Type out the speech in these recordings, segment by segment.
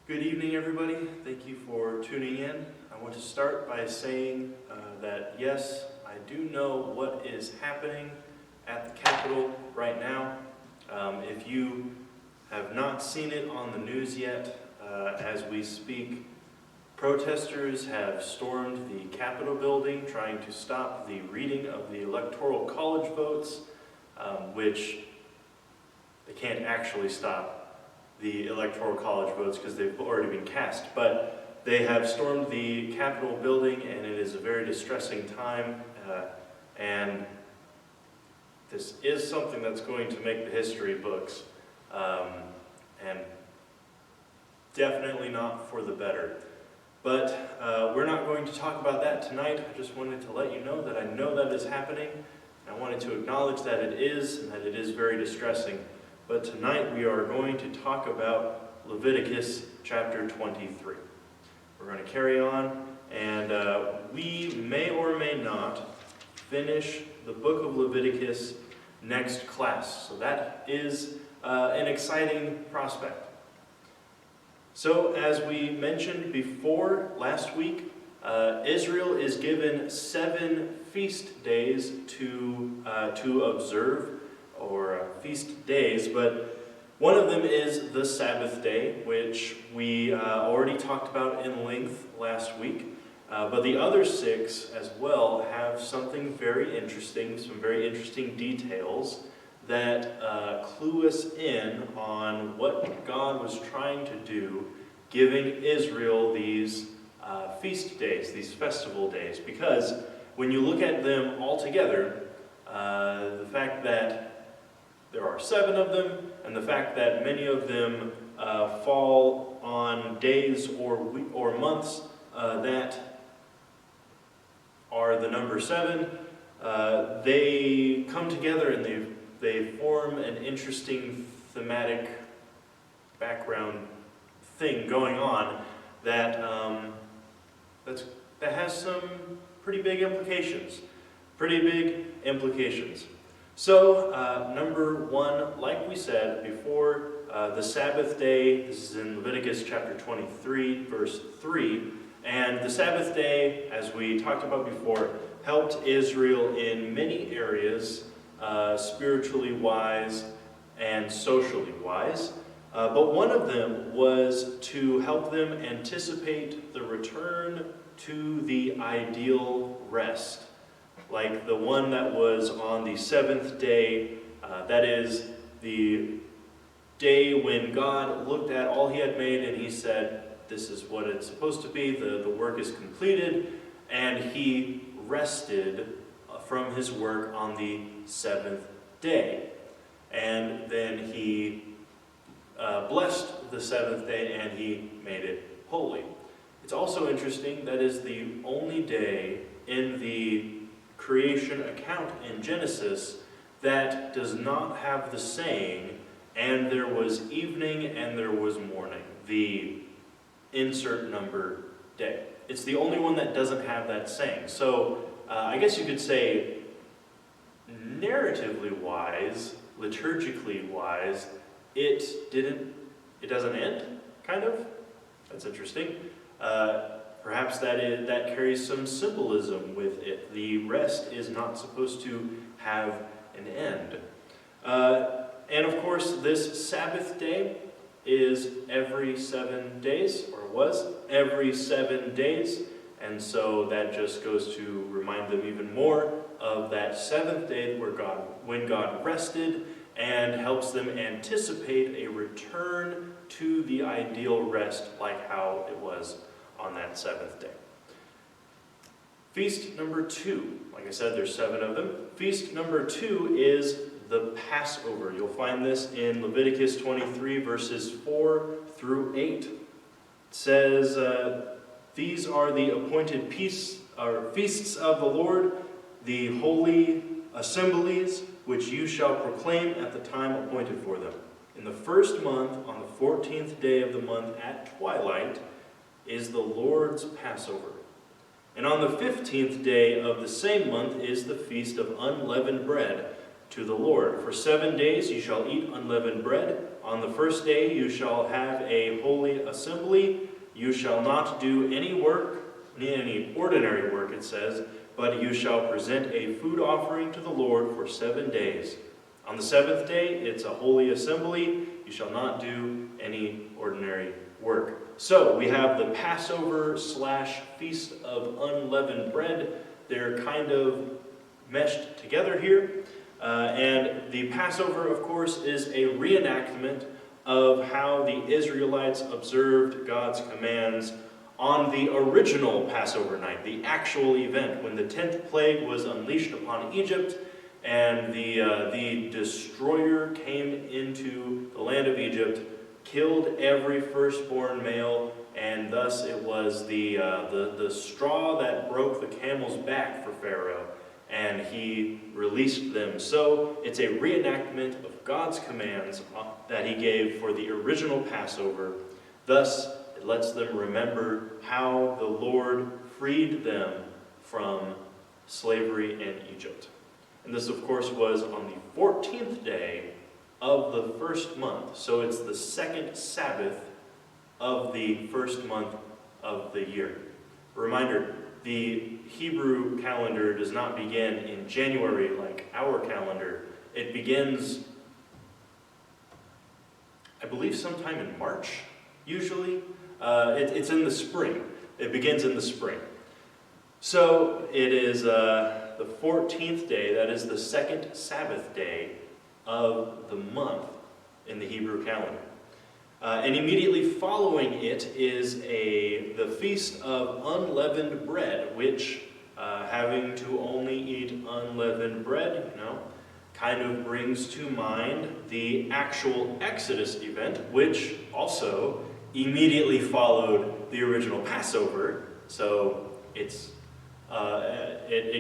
Good evening, everybody. Thank you for tuning in. I want to start by saying that yes, I do know what is happening at the Capitol right now. If you have not seen it on the news yet, as we speak, protesters have stormed the Capitol building trying to stop the reading of the Electoral College votes, which they can't actually stop the Electoral College votes because they've already been cast. But they have stormed the Capitol building, and it is a very distressing time. And this is something that's going to make the history books, and definitely not for the better. But we're not going to talk about that tonight. I just wanted to let you know that I know that is happening. I wanted to acknowledge that it is, and that it is very distressing. But tonight we are going to talk about Leviticus chapter 23. We're going to carry on, and we may or may not finish the book of Leviticus next class. So that is an exciting prospect. So as we mentioned before last week, Israel is given 7 feast days to observe, or feast days, but one of them is the Sabbath day, which we already talked about in length last week. But the other 6 as well have something very interesting, some very interesting details that clue us in on what God was trying to do, giving Israel these feast days, these festival days. Because when you look at them all together, the fact that there are 7 of them, and the fact that many of them fall on days or months that are the number 7, they come together and they form an interesting thematic background thing going on that that has some pretty big implications. So, number 1, like we said before, the Sabbath day, this is in Leviticus chapter 23, verse 3, and the Sabbath day, as we talked about before, helped Israel in many areas, spiritually wise and socially wise, but one of them was to help them anticipate the return to the ideal rest, like the one that was on the 7th day, that is the day when God looked at all he had made and he said, this is what it's supposed to be, the work is completed, and he rested from his work on the 7th day. And then he blessed the 7th day and he made it holy. It's also interesting that is the only day in the creation account in Genesis that does not have the saying, and there was evening and there was morning, the insert number day. It's the only one that doesn't have that saying. So I guess you could say, narratively wise, liturgically wise, it doesn't end, kind of. That's interesting. Perhaps that carries some symbolism with it. The rest is not supposed to have an end. And of course, this Sabbath day is every 7 days, or was every 7 days. And so that just goes to remind them even more of that 7th day when God rested, and helps them anticipate a return to the ideal rest like how it was on that 7th day. Feast number 2, like I said, there's 7 of them. Feast number 2 is the Passover. You'll find this in Leviticus 23, verses 4 through 8. It says, these are the appointed feasts of the Lord, the holy assemblies, which you shall proclaim at the time appointed for them. In the 1st month, on the 14th day of the month at twilight, is the Lord's Passover. And on the 15th day of the same month is the Feast of Unleavened Bread. to the Lord. For 7 days you shall eat unleavened bread. On the first day you shall have a holy assembly. You shall not do any work, any ordinary work, it says, but you shall present a food offering to the Lord for 7 days. On the seventh day, it's a holy assembly. You shall not do any ordinary work. So we have the Passover / Feast of Unleavened Bread. They're kind of meshed together here. And the Passover, of course, is a reenactment of how the Israelites observed God's commands on the original Passover night, the actual event, when the 10th plague was unleashed upon Egypt, and the destroyer came into the land of Egypt, killed every firstborn male, and thus it was the straw that broke the camel's back for Pharaoh, and he released them. So it's a reenactment of God's commands that he gave for the original Passover. Thus, it lets them remember how the Lord freed them from slavery in Egypt. And this, of course, was on the 14th day of the first month. So it's the second Sabbath of the first month of the year. A reminder, the Hebrew calendar does not begin in January like our calendar. It begins, I believe, sometime in March, usually. It's in the spring. It begins in the spring. So it is the 14th day, that is the second Sabbath day of the month in the Hebrew calendar. And immediately following it is the Feast of Unleavened Bread, which, having to only eat unleavened bread, kind of brings to mind the actual Exodus event, which also immediately followed the original Passover. So it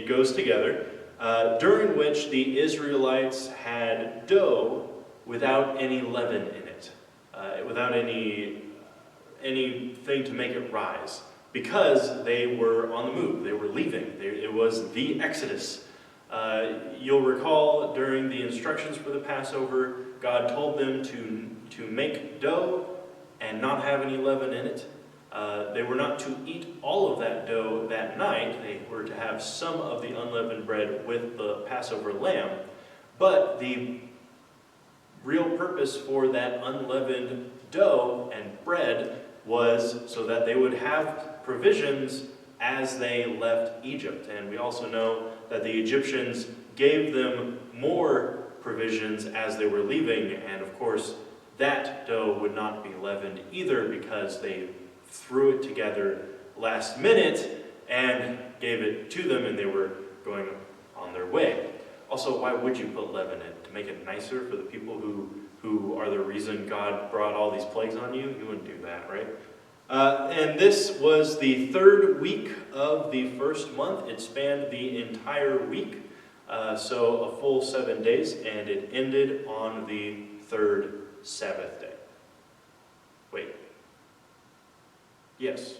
goes together, during which the Israelites had dough without any leaven in it, without anything to make it rise, because they were on the move. They were leaving. It was the Exodus. You'll recall during the instructions for the Passover, God told them to make dough and not have any leaven in it. They were not to eat all of that dough that night. They were to have some of the unleavened bread with the Passover lamb. But the real purpose for that unleavened dough and bread was so that they would have provisions as they left Egypt. And we also know that the Egyptians gave them more provisions as they were leaving, and of course that dough would not be leavened either, because they threw it together last minute and gave it to them, and they were going on their way. Also, why would you put leaven in it? To make it nicer for the people who are the reason God brought all these plagues on you? You wouldn't do that, right? And this was the third week of the first month. It spanned the entire week, so a full 7 days, and it ended on the third Sabbath day. Wait. Yes.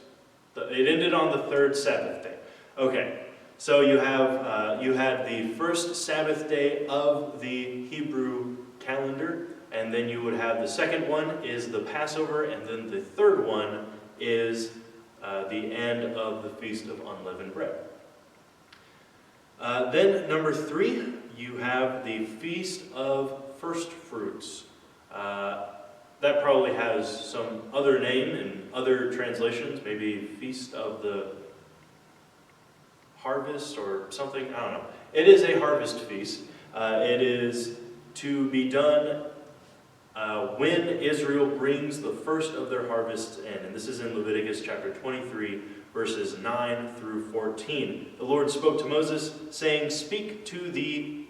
It ended on the third Sabbath day. Okay. So you had the first Sabbath day of the Hebrew calendar, and then you would have the second one is the Passover, and then the third one is the end of the Feast of Unleavened Bread. Then number 3, you have the Feast of First Fruits. That probably has some other name in other translations, maybe Feast of the Harvest or something, I don't know. It is a harvest feast. It is to be done when Israel brings the first of their harvests in. And this is in Leviticus chapter 23, verses 9 through 14. The Lord spoke to Moses, saying, "Speak to the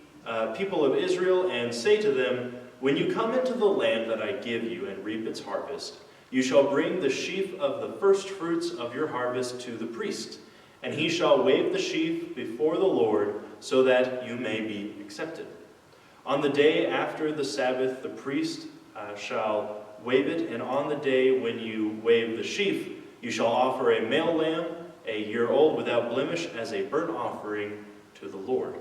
people of Israel and say to them, when you come into the land that I give you and reap its harvest, you shall bring the sheaf of the first fruits of your harvest to the priest, and he shall wave the sheaf before the Lord, so that you may be accepted. On the day after the Sabbath, the priest shall wave it, and on the day when you wave the sheaf, you shall offer a male lamb, a year old without blemish, as a burnt offering to the Lord.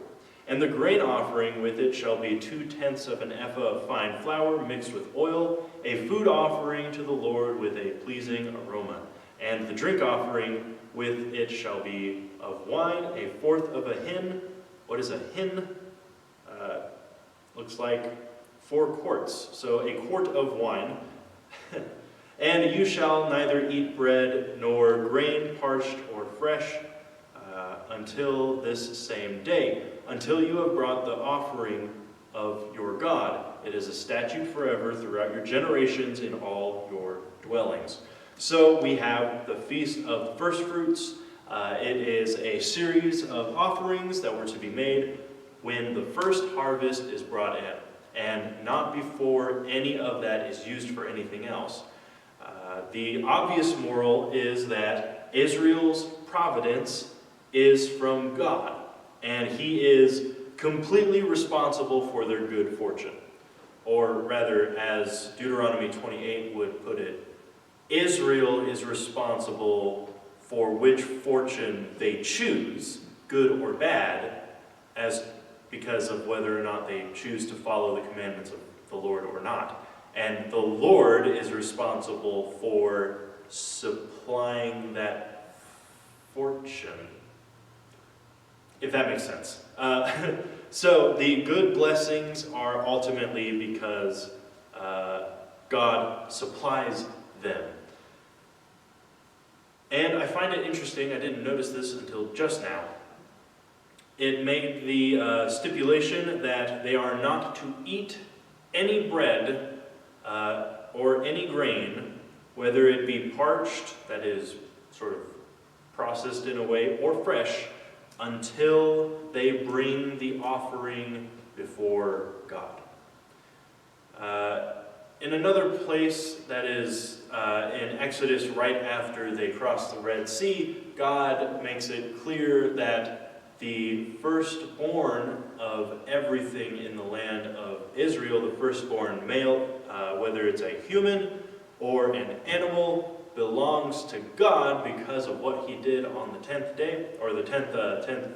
And the grain offering with it shall be 2/10 of an ephah of fine flour mixed with oil, a food offering to the Lord with a pleasing aroma. And the drink offering with it shall be of wine, 1/4 of a hin. What is a hin? Looks like 4 quarts, so a quart of wine. And you shall neither eat bread nor grain parched or fresh until this same day, until you have brought the offering of your God. It is a statute forever throughout your generations in all your dwellings. So we have the Feast of the First Fruits. It is a series of offerings that were to be made when the first harvest is brought in, and not before any of that is used for anything else. The obvious moral is that Israel's providence is from God, and He is completely responsible for their good fortune. Or rather, as Deuteronomy 28 would put it, Israel is responsible for which fortune they choose, good or bad, as because of whether or not they choose to follow the commandments of the Lord or not. And the Lord is responsible for supplying that fortune, if that makes sense. So the good blessings are ultimately because God supplies them. And I find it interesting, I didn't notice this until just now. It made the stipulation that they are not to eat any bread or any grain, whether it be parched, that is sort of processed in a way, or fresh, until they bring the offering before God. In another place, that is in Exodus, right after they cross the Red Sea, God makes it clear that the firstborn of everything in the land of Israel, the firstborn male, whether it's a human or an animal, belongs to God because of what He did on the 10th day, or the 10th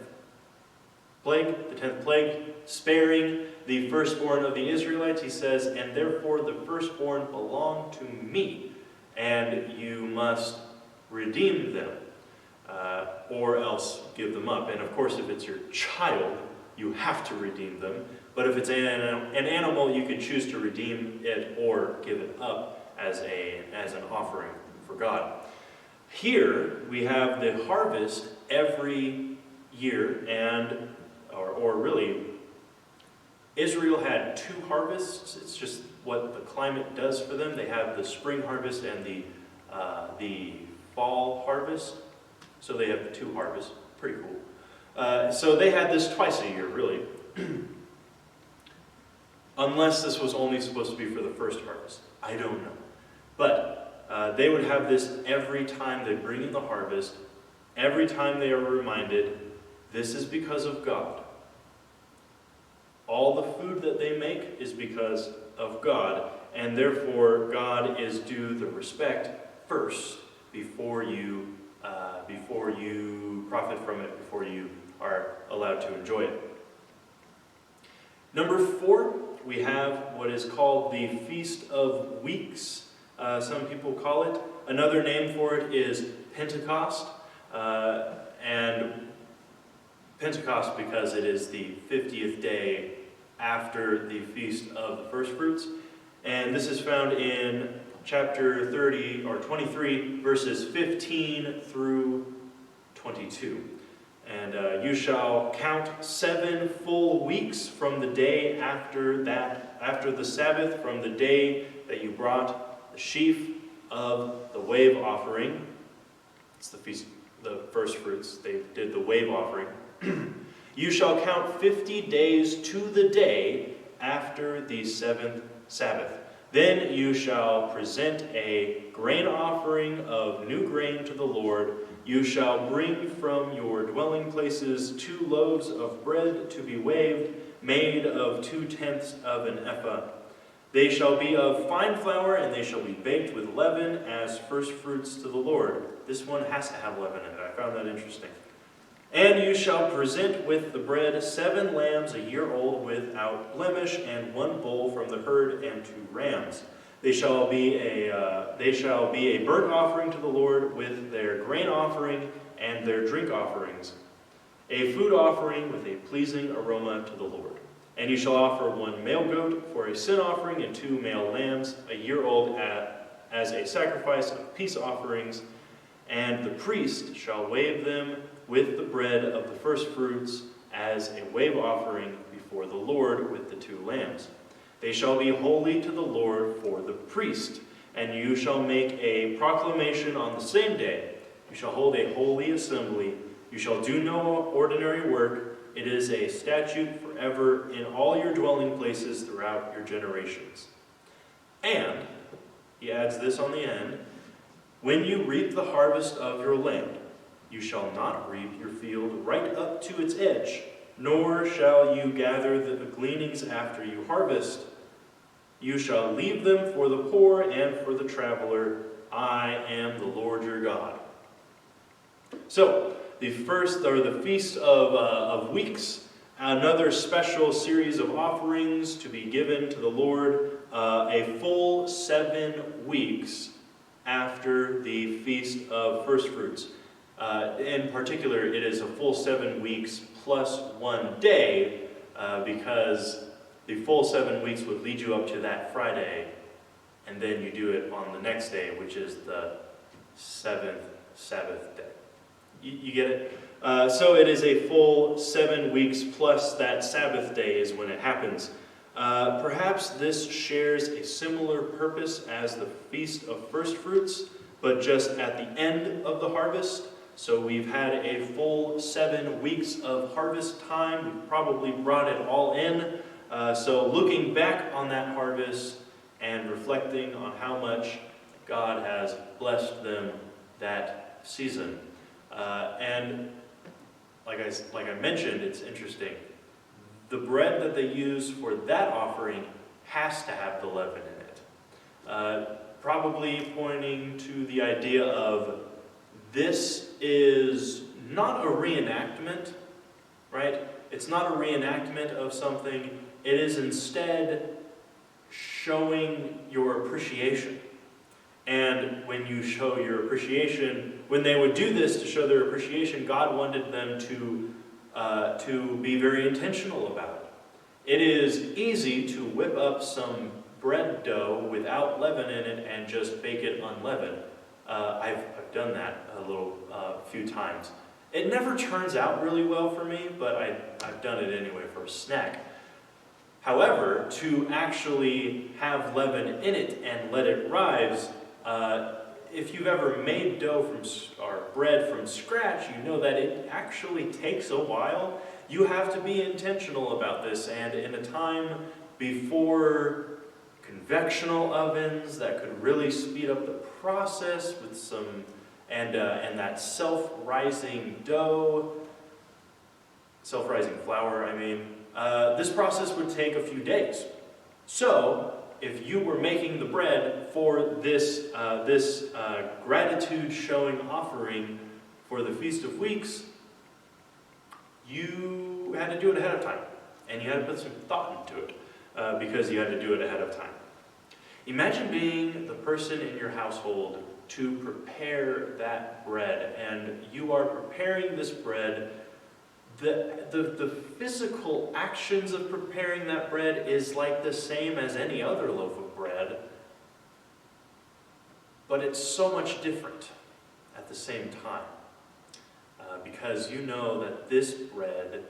plague, sparing the firstborn of the Israelites. He says, and therefore the firstborn belong to me, and you must redeem them, or else give them up. And of course, if it's your child, you have to redeem them. But if it's an animal, you can choose to redeem it or give it up as an offering for God. Here we have the harvest every year, and or really, Israel had 2 harvests. It's just what the climate does for them. They have the spring harvest and the fall harvest. So they have 2 harvests. Pretty cool. So they had this twice a year, really. Unless this was only supposed to be for the first harvest. I don't know. But they would have this every time they bring in the harvest. Every time they are reminded, this is because of God. All the food that they make is because of God, and therefore God is due the respect first before you profit from it, before you are allowed to enjoy it. Number 4, we have what is called the Feast of Weeks. Some people call it. Another name for it is Pentecost, and Pentecost because it is the 50th day after the Feast of the First Fruits. And this is found in chapter 30 or 23, verses 15 through 22. And you shall count 7 full weeks from the day after the Sabbath, from the day that you brought the sheaf of the wave offering. It's the feast, the first fruits. They did the wave offering. You shall count 50 days to the day after the 7th Sabbath. Then you shall present a grain offering of new grain to the Lord. You shall bring from your dwelling places 2 loaves of bread to be waved, made of 2/10 of an ephah. They shall be of fine flour, and they shall be baked with leaven as first fruits to the Lord. This one has to have leaven in it. I found that interesting. And you shall present with the bread 7 lambs a year old without blemish, and 1 bull from the herd, and 2 rams. They shall be a burnt offering to the Lord with their grain offering and their drink offerings, a food offering with a pleasing aroma to the Lord. And you shall offer 1 male goat for a sin offering, and 2 male lambs a year old as a sacrifice of peace offerings. And the priest shall wave them with the bread of the first fruits as a wave offering before the Lord with the 2 lambs. They shall be holy to the Lord for the priest. And you shall make a proclamation on the same day. You shall hold a holy assembly. You shall do no ordinary work. It is a statute forever in all your dwelling places throughout your generations. And, he adds this on the end, when you reap the harvest of your land, you shall not reap your field right up to its edge, nor shall you gather the gleanings after you harvest. You shall leave them for the poor and for the traveler. I am the Lord your God. So, the Feast of Weeks, another special series of offerings to be given to the Lord, a full 7 weeks after the Feast of First Fruits. In particular, it is a full 7 weeks plus 1 day, because the full 7 weeks would lead you up to that Friday, and then you do it on the next day, which is the 7th Sabbath day. You get it? So it is a full 7 weeks plus that Sabbath day is when it happens. Perhaps this shares a similar purpose as the Feast of First Fruits, but just at the end of the harvest. So we've had a full 7 weeks of harvest time. We've probably brought it all in. So looking back on that harvest and reflecting on how much God has blessed them that season. And like I mentioned, it's interesting. The bread that they use for that offering has to have the leaven in it. Probably pointing to the idea of this is not a reenactment, right? It's not a reenactment of something. It is instead showing your appreciation. And when you show your appreciation, when they would do this to show their appreciation, God wanted them to be very intentional about it. It is easy to whip up some bread dough without leaven in it and just bake it unleavened. I've done that a few times. It never turns out really well for me, but I've done it anyway for a snack. However, to actually have leaven in it and let it rise, if you've ever made bread from scratch, you know that it actually takes a while. You have to be intentional about this, and in a time before convectional ovens that could really speed up the process with and that self-rising flour, this process would take a few days. So, if you were making the bread for this gratitude-showing offering for the Feast of Weeks, you had to do it ahead of time. And you had to put some thought into it, because you had to do it ahead of time. Imagine being the person in your household to prepare that bread, and you are preparing this bread. The physical actions of preparing that bread is like the same as any other loaf of bread, but it's so much different at the same time, because you know that this bread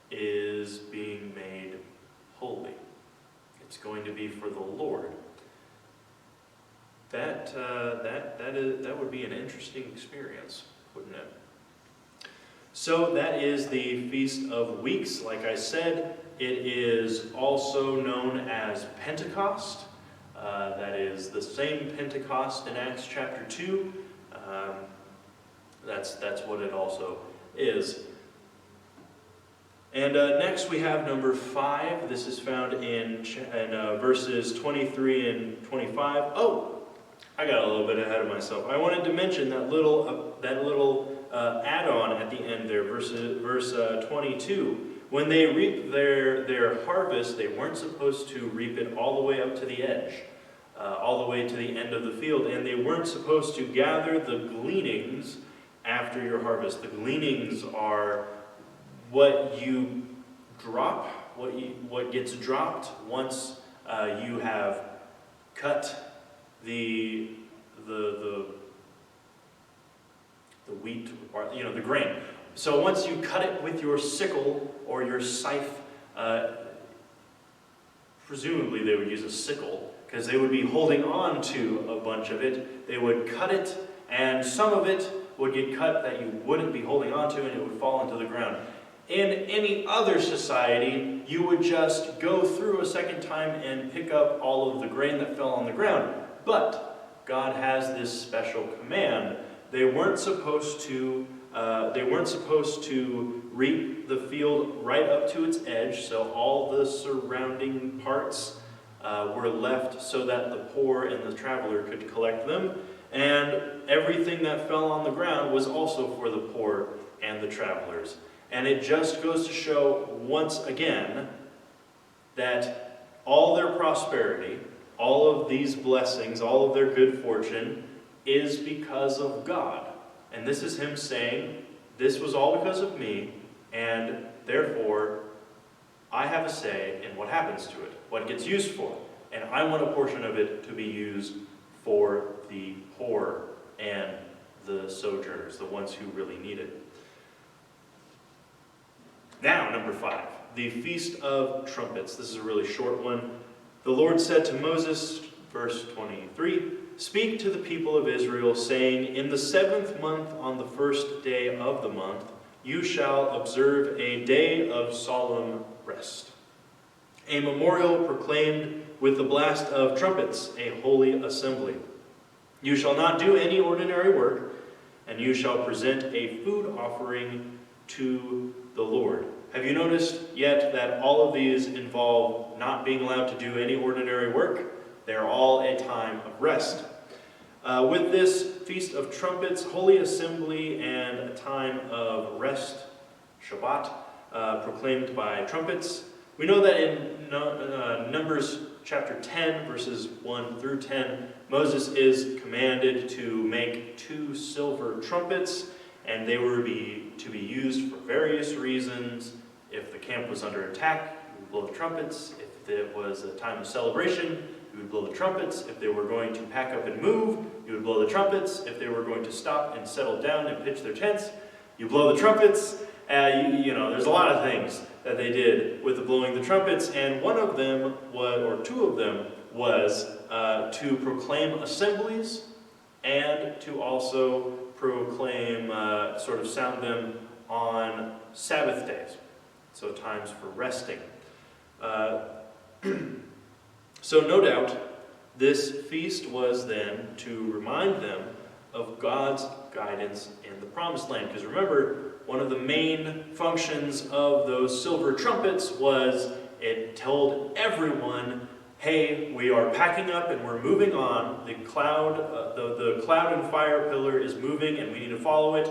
is being made holy. It's going to be for the Lord. That would be an interesting experience, wouldn't it? So that is the Feast of Weeks. Like I said, it is also known as Pentecost. That is the same Pentecost in Acts chapter 2. That's what it also is. And next we have number 5. This is found in verses 23 and 25. Oh, I got a little bit ahead of myself. I wanted to mention that little add-on at the end there, verse 22. When they reap their harvest, they weren't supposed to reap it all the way up to the edge, all the way to the end of the field, and they weren't supposed to gather the gleanings after your harvest. The gleanings are what you drop, what gets dropped once you have cut the wheat, or the grain. So once you cut it with your sickle or your scythe, presumably they would use a sickle, because they would be holding on to a bunch of it. They would cut it, and some of it would get cut that you wouldn't be holding on to, and it would fall into the ground. In any other society, you would just go through a second time and pick up all of the grain that fell on the ground. But God has this special command. They weren't supposed to reap the field right up to its edge, so all the surrounding parts were left so that the poor and the traveler could collect them. And everything that fell on the ground was also for the poor and the travelers. And it just goes to show once again that all their prosperity, all of these blessings, all of their good fortune is because of God. And this is him saying, this was all because of me, and therefore I have a say in what happens to it, what it gets used for. And I want a portion of it to be used for the poor and the sojourners, the ones who really need it. Now, number 5, the Feast of Trumpets. This is a really short one. The Lord said to Moses, verse 23, "Speak to the people of Israel, saying, in the 7th month, on the 1st day of the month, you shall observe a day of solemn rest, a memorial proclaimed with the blast of trumpets, a holy assembly. You shall not do any ordinary work, and you shall present a food offering to the Lord." Have you noticed yet that all of these involve not being allowed to do any ordinary work? They are all a time of rest. With this Feast of Trumpets, Holy Assembly, and a time of rest, Shabbat, proclaimed by trumpets, we know that in Numbers chapter 10, verses 1 through 10, Moses is commanded to make 2 silver trumpets, and they were to be used for various reasons. If the camp was under attack, you would blow the trumpets. If it was a time of celebration, you would blow the trumpets. If they were going to pack up and move, you would blow the trumpets. If they were going to stop and settle down and pitch their tents, you blow the trumpets. There's a lot of things that they did with the blowing the trumpets, and one of them was, or 2 of them, was to proclaim assemblies and to also proclaim, sound them on Sabbath days, so times for resting. So no doubt, this feast was then to remind them of God's guidance in the Promised Land. Because remember, one of the main functions of those silver trumpets was it told everyone, hey, we are packing up and we're moving on. The cloud and fire pillar is moving and we need to follow it.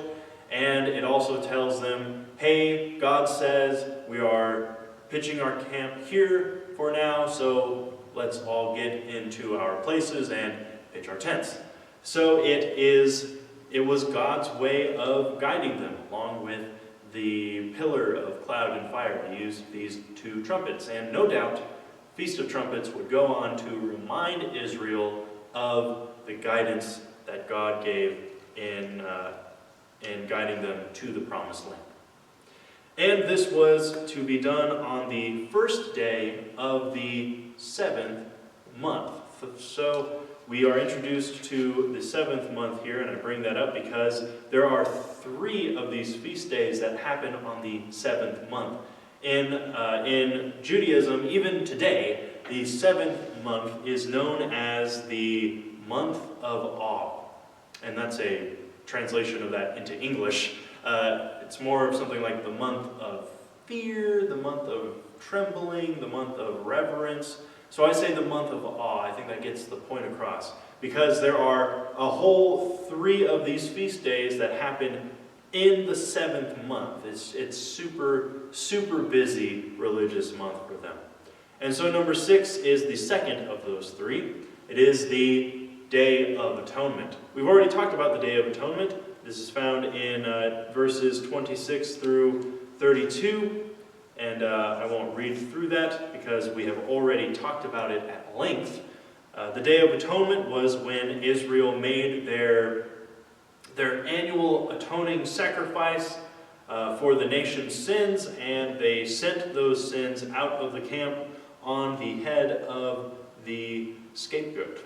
And it also tells them, hey, God says we are pitching our camp here for now, so let's all get into our places and pitch our tents. So it was God's way of guiding them, along with the pillar of cloud and fire. He used these 2 trumpets, and no doubt, Feast of Trumpets would go on to remind Israel of the guidance that God gave in guiding them to the Promised Land. And this was to be done on the 1st day of the 7th month. So we are introduced to the 7th month here, and I bring that up because there are 3 of these feast days that happen on the 7th month. In Judaism, even today, the 7th month is known as the month of awe. And that's a translation of that into English. It's more of something like the month of fear, the month of trembling, the month of reverence. So I say the month of awe. I think that gets the point across. Because there are a whole 3 of these feast days that happen in the 7th month. It's super, super busy religious month for them. And so number 6 is the second of those three. It is the Day of Atonement. We've already talked about the Day of Atonement. This is found in verses 26 through 32. And I won't read through that because we have already talked about it at length. The Day of Atonement was when Israel made their annual atoning sacrifice for the nation's sins, and they sent those sins out of the camp on the head of the scapegoat.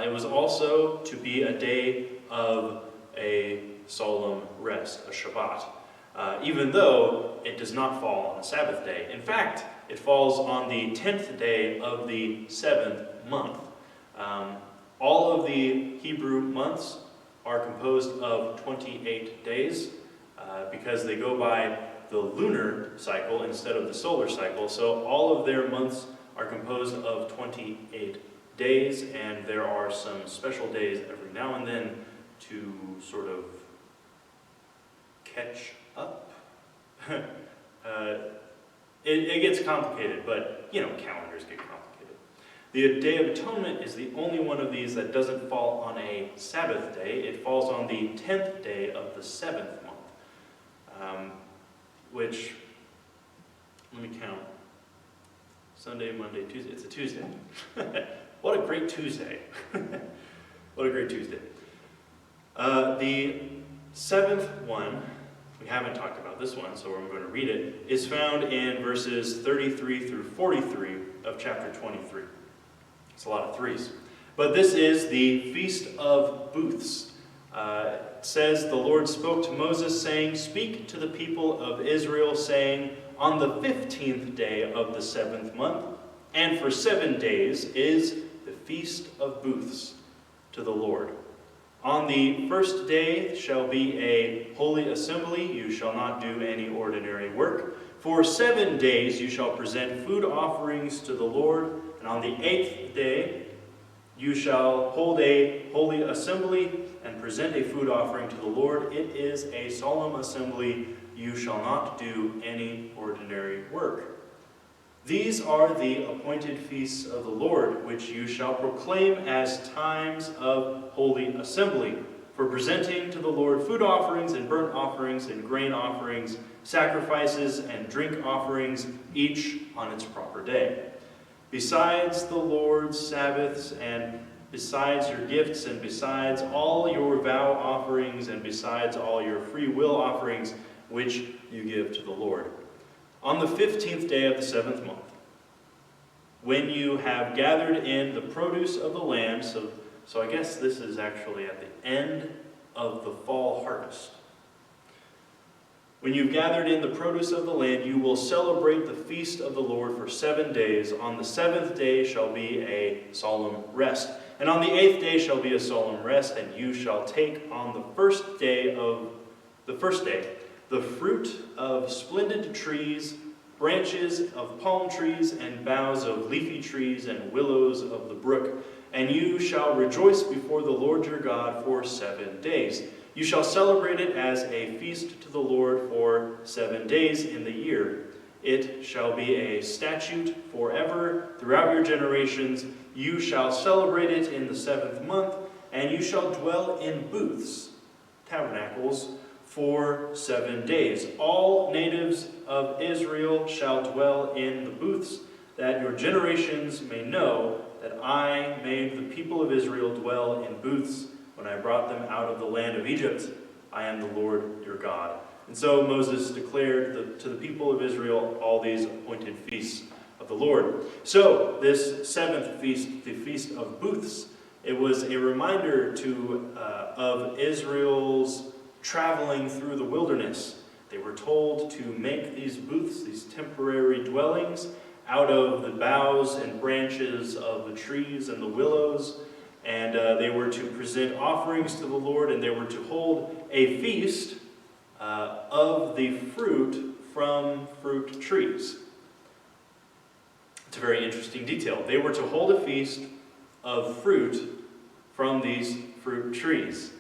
It was also to be a day of a solemn rest, a Shabbat, even though it does not fall on a Sabbath day. In fact, it falls on the 10th day of the 7th month. All of the Hebrew months are composed of 28 days because they go by the lunar cycle instead of the solar cycle. So all of their months are composed of 28 days, and there are some special days every now and then to sort of catch up. It gets complicated, but calendars get complicated. The Day of Atonement is the only one of these that doesn't fall on a Sabbath day. It falls on the 10th day of the 7th month, which, let me count, Sunday, Monday, Tuesday, it's a Tuesday. What a great Tuesday. What a great Tuesday. The 7th one, we haven't talked about this one, so I'm going to read it, is found in verses 33 through 43 of chapter 23. It's a lot of threes. But this is the Feast of Booths. It says, "The Lord spoke to Moses, saying, Speak to the people of Israel, saying, On the 15th day of the 7th month, and for 7 days, is the Feast of Booths to the Lord. On the first day shall be a holy assembly. You shall not do any ordinary work. For 7 days you shall present food offerings to the Lord. And on the 8th day you shall hold a holy assembly and present a food offering to the Lord. It is a solemn assembly. You shall not do any ordinary work. These are the appointed feasts of the Lord, which you shall proclaim as times of holy assembly, for presenting to the Lord food offerings and burnt offerings and grain offerings, sacrifices and drink offerings, each on its proper day. Besides the Lord's Sabbaths, and besides your gifts, and besides all your vow offerings, and besides all your free will offerings, which you give to the Lord. On the 15th day of the 7th month, when you have gathered in the produce of the land," so I guess this is actually at the end of the fall harvest. "When you've gathered in the produce of the land, you will celebrate the feast of the Lord for 7 days. On the 7th day shall be a solemn rest. And on the 8th day shall be a solemn rest, and you shall take on the first day the fruit of splendid trees, branches of palm trees, and boughs of leafy trees, and willows of the brook. And you shall rejoice before the Lord your God for 7 days. You shall celebrate it as a feast to the Lord for 7 days in the year. It shall be a statute forever throughout your generations. You shall celebrate it in the 7th month, and you shall dwell in booths," tabernacles, "for 7 days. All natives of Israel shall dwell in the booths, that your generations may know that I made the people of Israel dwell in booths when I brought them out of the land of Egypt. I am the Lord your God." And so Moses declared to the people of Israel all these appointed feasts of the Lord. So this 7th feast, the Feast of Booths, it was a reminder of Israel's traveling through the wilderness. They were told to make these booths, these temporary dwellings, out of the boughs and branches of the trees and the willows, and they were to present offerings to the Lord, and they were to hold a feast of the fruit from fruit trees. It's a very interesting detail. They were to hold a feast of fruit from these fruit trees.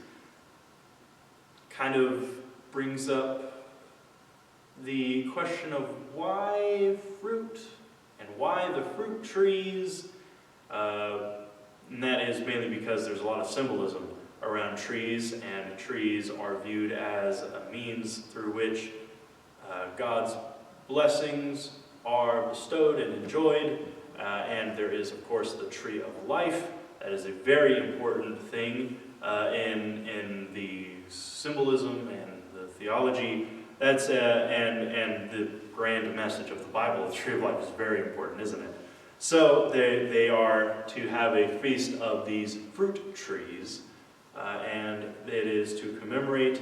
kind of brings up the question of why fruit and why the fruit trees. And that is mainly because there's a lot of symbolism around trees, and trees are viewed as a means through which God's blessings are bestowed and enjoyed. And there is, of course, the tree of life. That is a very important thing in the symbolism and the theology. That's and the grand message of the Bible. The tree of life is very important, isn't it? So they are to have a feast of these fruit trees, and it is to commemorate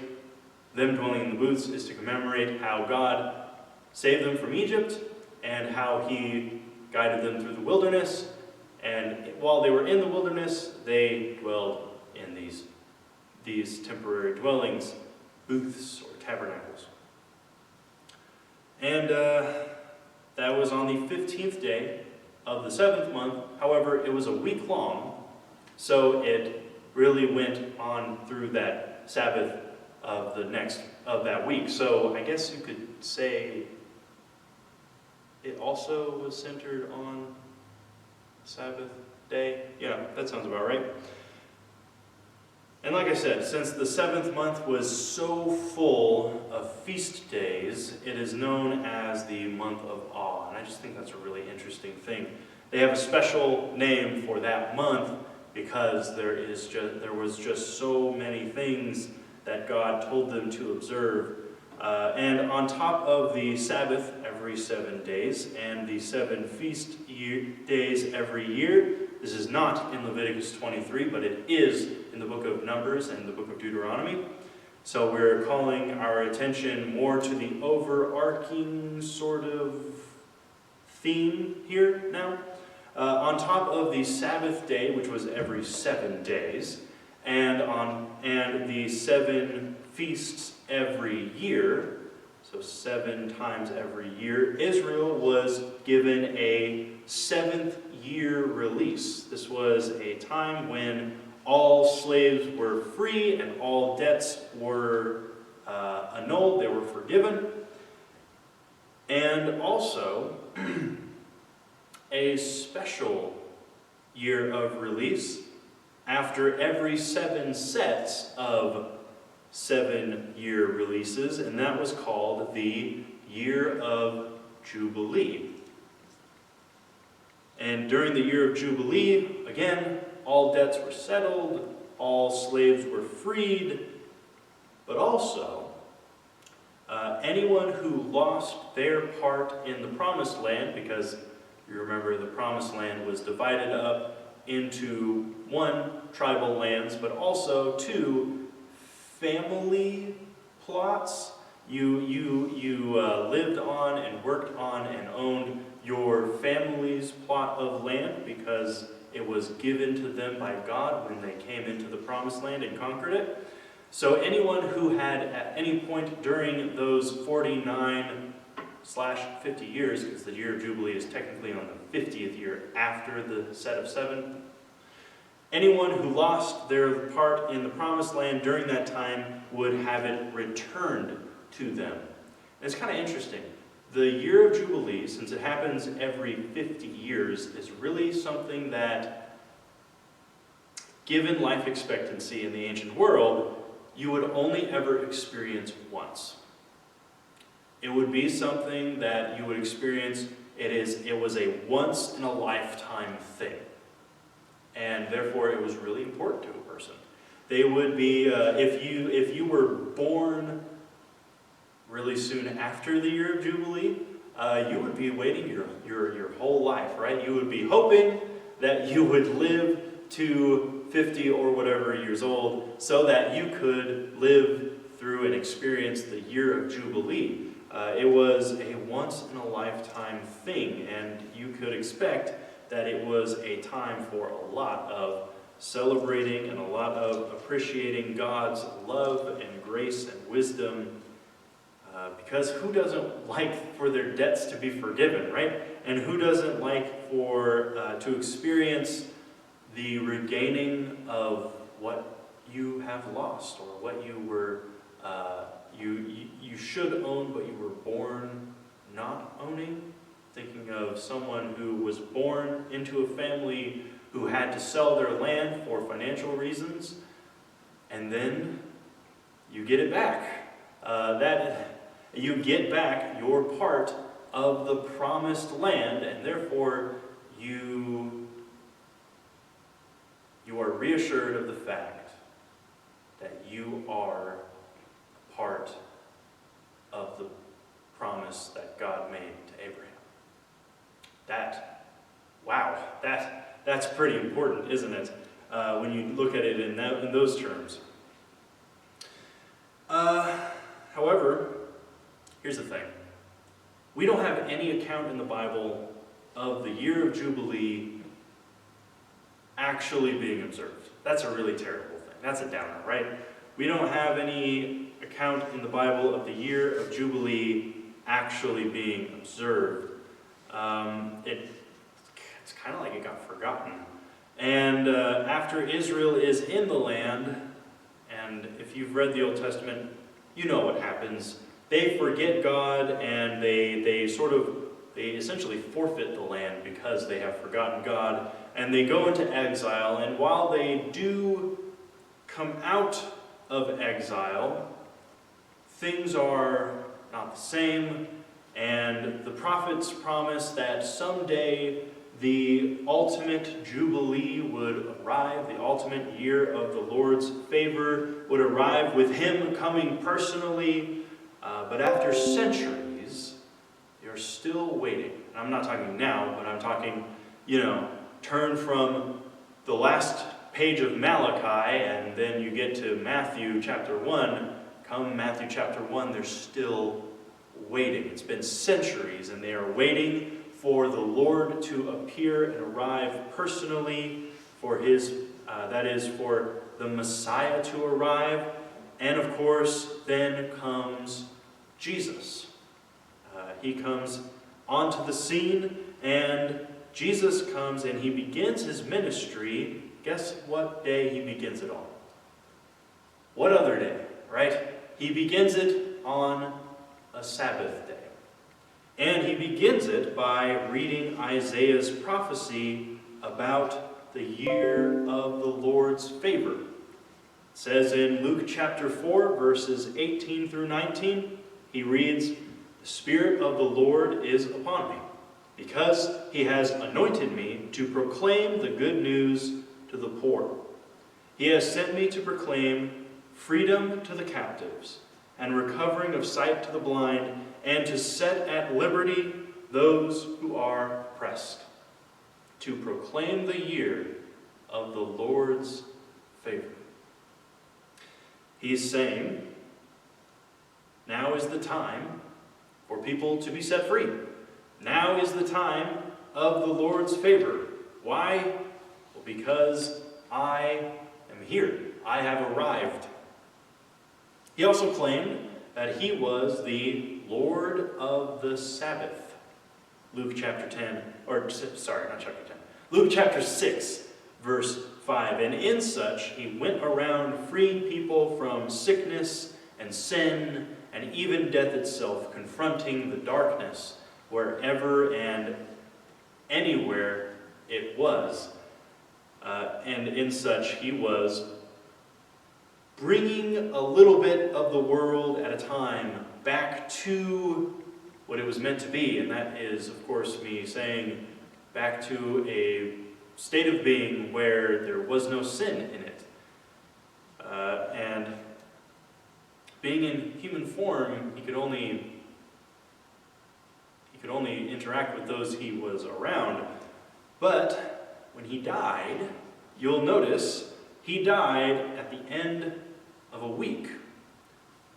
them dwelling in the booths, is to commemorate how God saved them from Egypt and how He guided them through the wilderness. And while they were in the wilderness, they dwelled in these temporary dwellings, booths or tabernacles. And that was on the 15th day of the 7th month. However, it was a week long, so it really went on through that Sabbath of that week. So I guess you could say it also was centered on Sabbath day. Yeah, that sounds about right. And like I said, since the 7th month was so full of feast days, it is known as the month of awe. And I just think that's a really interesting thing. They have a special name for that month because there was just so many things that God told them to observe. And on top of the Sabbath every 7 days and the 7 feast days every year, this is not in Leviticus 23, but it is in the book of Numbers and the book of Deuteronomy. So we're calling our attention more to the overarching sort of theme here now. On top of the Sabbath day, which was every 7 days, and the 7 feasts every year, so 7 times every year, Israel was given a 7th year release. This was a time when all slaves were free and all debts were annulled, they were forgiven. And also a special year of release after every 7 sets of 7-year releases, and that was called the Year of Jubilee. And during the Year of Jubilee, again, all debts were settled, all slaves were freed, but also anyone who lost their part in the Promised Land, because you remember the Promised Land was divided up into 1, tribal lands, but also 2, family plots. You lived on and worked on and owned your family's plot of land because it was given to them by God when they came into the Promised Land and conquered it. So anyone who had at any point during those 49/50 years, because the Year of Jubilee is technically on the 50th year after the set of 7, anyone who lost their part in the Promised Land during that time would have it returned to them. And it's kind of interesting. The Year of Jubilee, since it happens every 50 years, is really something that, given life expectancy in the ancient world, you would only ever experience once. It would be something that you would experience, it was a once-in-a-lifetime thing. And therefore it was really important to a person. They would be, if you were born really soon after the Year of Jubilee, you would be waiting your whole life, right? You would be hoping that you would live to 50 or whatever years old so that you could live through and experience the Year of Jubilee. It was a once-in-a-lifetime thing, and you could expect that it was a time for a lot of celebrating and a lot of appreciating God's love and grace and wisdom. Because who doesn't like for their debts to be forgiven, right? And who doesn't like to experience the regaining of what you have lost or what you were you should own, but you were born not owning. Thinking of someone who was born into a family who had to sell their land for financial reasons, and then you get it back. You get back your part of the promised land, and therefore you are reassured of the fact that you are part of the promise that God made to Abraham. That's pretty important, isn't it? When you look at it in those terms. However, here's the thing. We don't have any account in the Bible of the year of Jubilee actually being observed. That's a really terrible thing. That's a downer, right? We don't have any account in the Bible of the year of Jubilee actually being observed. It's kind of like it got forgotten. And after Israel is in the land, and if you've read the Old Testament, you know what happens. They forget God, and they essentially forfeit the land because they have forgotten God, and they go into exile. And while they do come out of exile, things are not the same, and the prophets promise that someday the ultimate Jubilee would arrive, the ultimate year of the Lord's favor would arrive with Him coming personally. But after centuries, you're still waiting. And I'm not talking now, but I'm talking, turn from the last page of Malachi and then you get to Matthew chapter 1. Come Matthew chapter 1, they're still waiting. It's been centuries, and they are waiting for the Lord to appear and arrive personally, for for the Messiah to arrive. And of course, then comes Jesus. He comes onto the scene, and Jesus comes and He begins His ministry. Guess what day He begins it on? What other day, right? He begins it on a Sabbath day. And He begins it by reading Isaiah's prophecy about the year of the Lord's favor. It says in Luke chapter 4, verses 18 through 19, he reads, "The Spirit of the Lord is upon me, because He has anointed me to proclaim the good news to the poor. He has sent me to proclaim freedom to the captives, and recovering of sight to the blind, and to set at liberty those who are oppressed, to proclaim the year of the Lord's favor." He's saying, now is the time for people to be set free. Now is the time of the Lord's favor. Why? Well, because I am here. I have arrived. He also claimed that He was the Lord of the Sabbath. Luke chapter 6, verse 5. "And in such He went around freeing people from sickness and sin and even death itself, confronting the darkness wherever and anywhere it was." And in such He was bringing a little bit of the world at a time back to what it was meant to be. And that is, of course, me saying back to a state of being where there was no sin in it. And being in human form, he could only interact with those He was around. But when He died, you'll notice He died at the end of a week.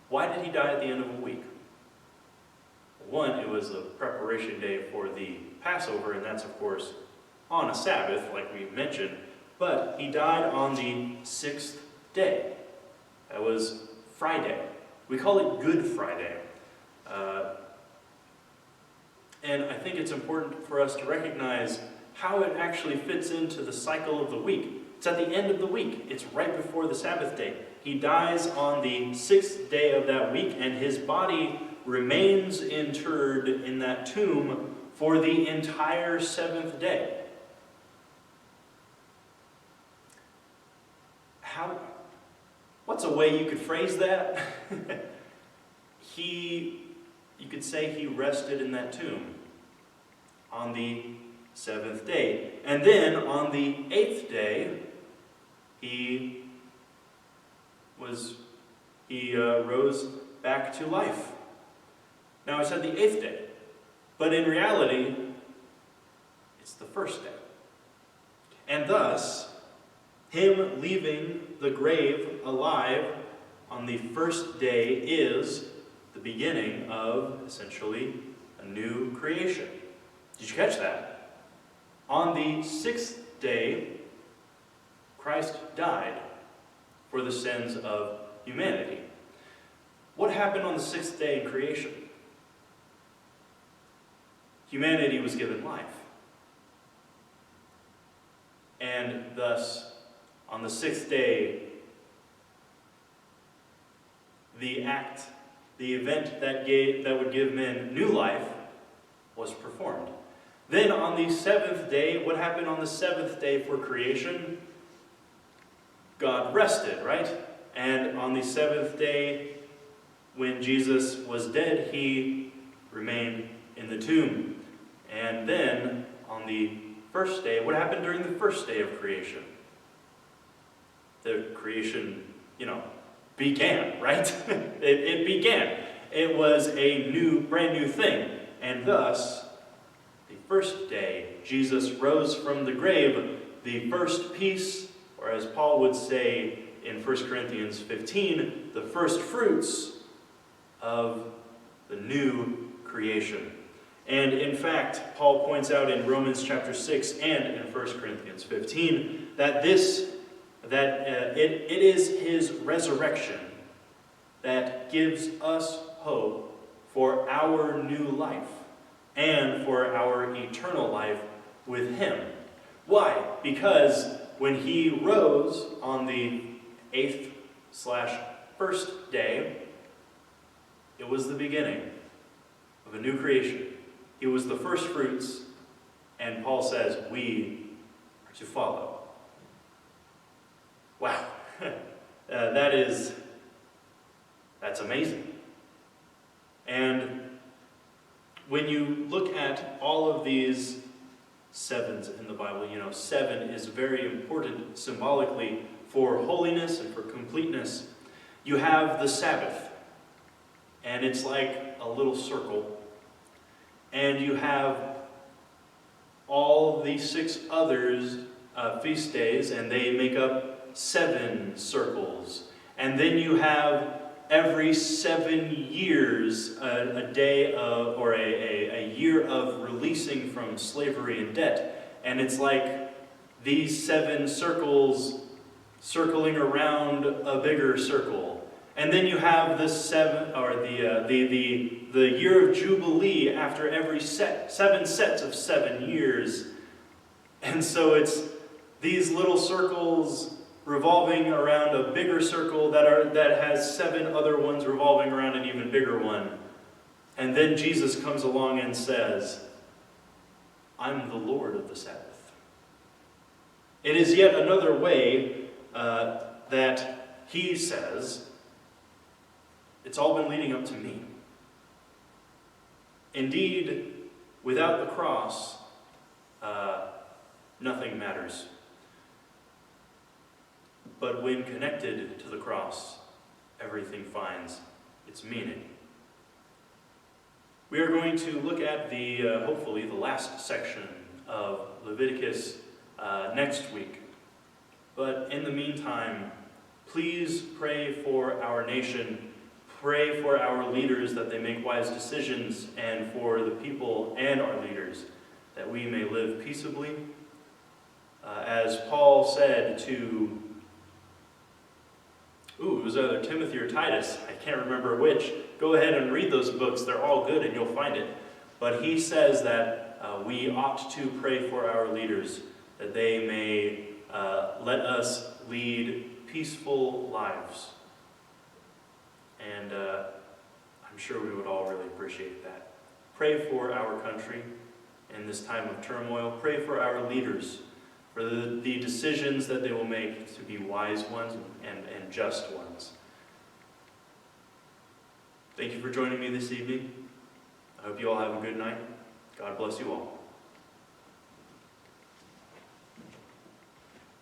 Why did He die at the end of a week? One, it was a preparation day for the Passover, and that's, of course, on a Sabbath, like we mentioned. But He died on the 6th day. That was Friday. We call it Good Friday. And I think it's important for us to recognize how it actually fits into the cycle of the week. It's at the end of the week. It's right before the Sabbath day. He dies on the 6th day of that week, and his body remains interred in that tomb for the entire 7th day. What's a way you could phrase that? You could say he rested in that tomb on the 7th day. And then on the 8th day, he rose back to life. Now I said the 8th day, but in reality, it's the 1st day. And thus, him leaving the grave alive on the 1st day is the beginning of, essentially, a new creation. Did you catch that? On the 6th day, Christ died for the sins of humanity. What happened on the 6th day in creation? Humanity was given life. And thus, on the 6th day, the event that would give men new life was performed. Then on the 7th day, what happened on the 7th day for creation? God rested, right? And on the 7th day, when Jesus was dead, he remained in the tomb. And then on the 1st day, what happened during the 1st day of creation? The creation, began, right? it began. It was a brand new thing. And thus, the 1st day, Jesus rose from the grave, the first piece, or as Paul would say in 1 Corinthians 15, the first fruits of the new creation. And in fact, Paul points out in Romans chapter 6 and in 1 Corinthians 15 that it is his resurrection that gives us hope for our new life and for our eternal life with him. Why? Because when he rose on the 8th/1st day, it was the beginning of a new creation. He was the first fruits, and Paul says we are to follow. Wow, that's amazing. And when you look at all of these sevens in the Bible, 7 is very important symbolically for holiness and for completeness. You have the Sabbath, and it's like a little circle. And you have all the 6 others feast days, and they make up 7 circles. And then you have every 7 years a day of, or a year of releasing from slavery and debt. And it's like these 7 circles circling around a bigger circle. And then you have the year of Jubilee after every 7 sets of 7 years. And so it's these little circles revolving around a bigger circle that has 7 other ones revolving around an even bigger one. And then Jesus comes along and says, I'm the Lord of the Sabbath. It is yet another way that he says, it's all been leading up to me. Indeed, without the cross, nothing matters. But when connected to the cross, everything finds its meaning. We are going to look at hopefully the last section of Leviticus next week. But in the meantime, please pray for our nation. Pray for our leaders that they make wise decisions, and for the people and our leaders that we may live peaceably. As Paul said to, it was either Timothy or Titus, I can't remember which. Go ahead and read those books, they're all good and you'll find it. But he says that we ought to pray for our leaders, that they may let us lead peaceful lives and I'm sure we would all really appreciate that. Pray for our country in this time of turmoil. Pray for our leaders, for the decisions that they will make to be wise ones and just ones. Thank you for joining me this evening. I hope you all have a good night. God bless you all.